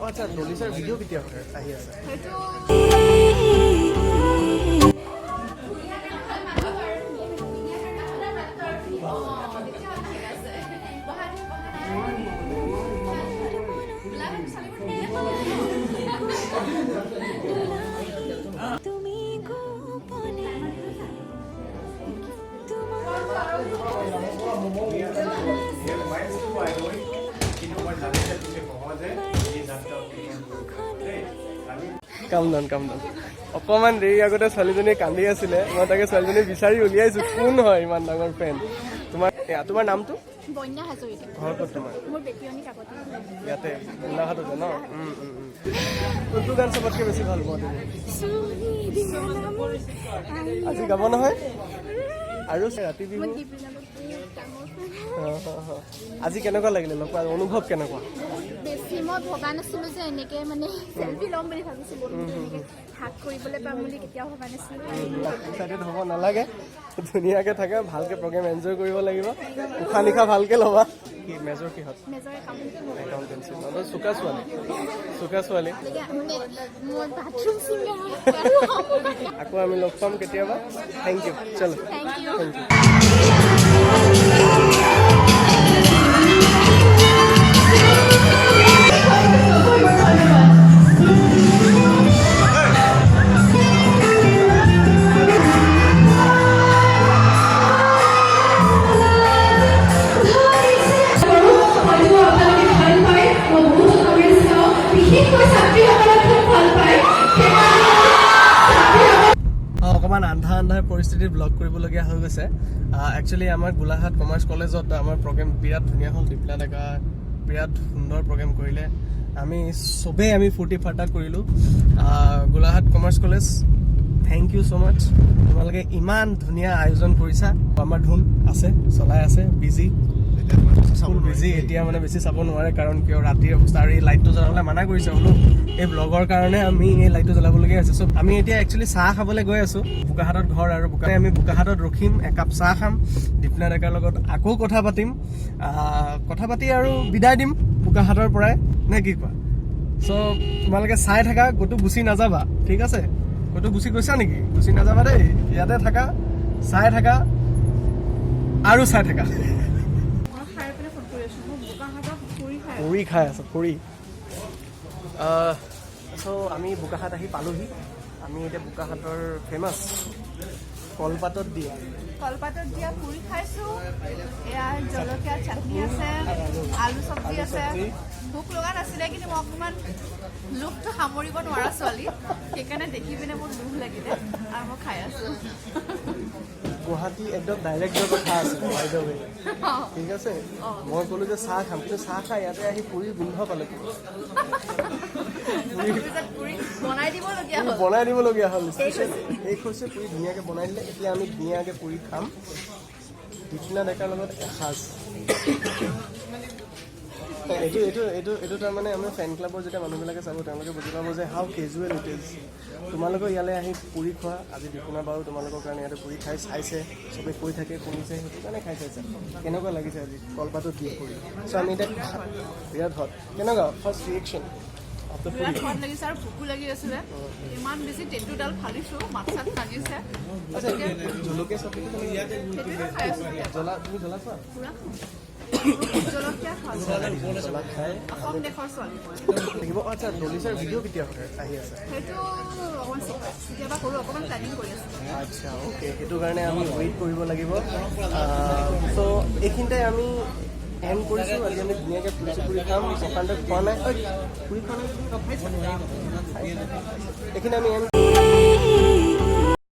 আচ্ছা দলিচাৰ ভিডিঅ' কেতিয়া আহি আছে? কাম ডাউন অকণমান দেৰি আগতে ছোৱালীজনীয়ে কান্দি আছিলে, মই তাকে ছোৱালীজনী বিচাৰি উলিয়াইছো কোন হয় ইমান ডাঙৰ ফ্ৰেণ্ড। তোমাৰ নামটো? বন্যা হাজৰিকা। ঘৰ ক'ত তোমাৰ? মোৰ বেটিয়নী কাকতি ইয়াতে গোলাঘাটতে ন? কোনটো গান চবতকৈ বেছি ভাল পোৱা তুমি? আজি গাব নহয় আৰু ৰাতি বিহু আজি কেনেকুৱা লাগিলে লগ পোৱা? অনুভৱ কেনেকুৱা? বেছি মই ভবা নাছিলো যে এনেকে মানে চেলফি ল'ম বুলি ভাবিছিলো, হাত কৰিবলৈ পাম বুলি কেতিয়াও ভবা নাছিলো। এক্সাইটেড হ'ব নালাগে, ধুনীয়াকৈ থাকে, ভালকৈ প্ৰগ্ৰেম এনজয় কৰিব লাগিব, উশাহ নিশাহ ভালকৈ ল'বা। কি মেজৰ কিহত? Major accountancy. চোকা ছোৱালী। আকৌ আমি লগ পাম কেতিয়াবা। Thank you. চলো থেংক ইউ। অকণমান আন্ধাৰ পৰিস্থিতিত ব্লগ কৰিবলগীয়া হৈ গৈছে। একচুৱেলি আমাৰ গোলাঘাট কমাৰ্চ কলেজত আমাৰ প্ৰগ্ৰেম বিৰাট ধুনীয়া হ'ল। দীপলা ডেকা বিৰাট সুন্দৰ প্ৰগ্ৰেম কৰিলে, আমি চবেই ফূৰ্তি ফাৰ্তা কৰিলোঁ। Golaghat commerce college thank you so' much, তোমালোকে ইমান ধুনীয়া আয়োজন কৰিছা। আমাৰ ধুন আছে, চলাই আছে, বিজি এতিয়া মানে বেছি চাব নোৱাৰে, কাৰণ কিয় ৰাতিৰ অৱস্থা আৰু এই লাইটটো জ্বলাবলৈ মানা কৰিছে হ'লো এই ব্লগৰ কাৰণে আমি এই লাইটটো জ্বলাবলগীয়া হৈছে। চ' আমি এতিয়া একচুৱেলি চাহ খাবলৈ গৈ আছোঁ। বোকাহাটত ঘৰ আৰু আমি বোকাহাটত ৰখিম, একাপ চাহ খাম, দীপনা ডেকাৰ লগত আকৌ কথা পাতিম, কথা পাতি আৰু বিদায় দিম বোকাহাটৰ পৰাই, নে কি কোৱা? চ' তোমালোকে চাই থাকা, ক'তো গুচি নাযাবা, ঠিক আছে? ক'তো গুচি গৈছা নেকি? গুচি নাযাবা দেই, ইয়াতে থাকা, চাই থাকা আৰু চাই থাকা। পুৰি খাই আছোঁ, পুৰি। চ' আমি বোকাহাট আহি পালোহি। আমি এতিয়া বোকাহাটৰ ফেমাছ কলপাতত দিয়া পুৰি খাইছোঁ। এয়া জলকীয়া চাটনি আছে, আলু চব্জি আছে। ভোক লগা নাছিলে, কিন্তু মই অকণমান লোভটো সামৰিব নোৱাৰা ছোৱালী, সেইকাৰণে দেখি পিনে মোৰ লোভ লাগিলে আৰু মই খাই আছোঁ। গুৱাহাটী একদম ডাইৰেক্ট কথা আছে বাই দ্য ৱে, ঠিক আছে? মই ক'লোঁ যে চাহ খাম, কিন্তু চাহ খাই ইয়াতে আহি পুৰি গোন্ধ পালোঁ। বনাই দিবলগীয়া হ'ল। এই কৈছে পুৰি ধুনীয়াকৈ বনাই দিলে, এতিয়া আমি ধুনীয়াকৈ পুৰি খাম দীপনা ডেকাৰ লগত এসাঁজ। এইটো তাৰমানে আমাৰ ফেন ক্লাবৰ যেতিয়া মানুহবিলাকে চাব, তেওঁলোকে বুজি পাব যে হাউ কেজুৱেল ইট ইজ। তোমালোকৰ ইয়ালৈ আহি পুৰি খোৱা, আজি দীপনা বাৰু তোমালোকৰ কাৰণে ইয়াতে পুৰি খাই চাইছে, চবেই কৈ থাকে, শুনিছে, সেইটো কাৰণে খাই চাইছে। কেনেকুৱা লাগিছে আজি কলপাতত দি পুৰি? চ' আমি এতিয়া বিৰাট হট। কেনেকুৱা ফাৰ্ষ্ট ৰিয়েকশ্যন? বিৰাট ভাল লাগিছে আৰু ভোকো লাগি আছিলে, ইমান বেছি টেটুডাল ফালিছোঁ, মাত চাত ভাঙিছে। জলকীয়া চব্জি সেইটোৱে খাই আছোঁ। তুমি জ্বলা খোৱা? জলকীয়া খাওঁ, জ্বলা খাই অসম দেশৰ ছোৱালী মই। থাকিব। আচ্ছা দলিচাৰ ভিডিঅ' কেতিয়া আহি আছে? সেইটো অকণমান কেতিয়াবা কৰোঁ, অকণমান প্লেনিং কৰি আছোঁ। আচ্ছা অ'কে, সেইটো কাৰণে আমি ৱেইট কৰিব লাগিব। চ' এইখিনিতে আমি এণ্ড কৰিছোঁ। আজি আমি ধুনীয়াকৈ পুৰি খাম। প্ৰশান্তক খোৱা নাই, পুৰি খোৱা নাই, এইখিনি আমি এণ্ড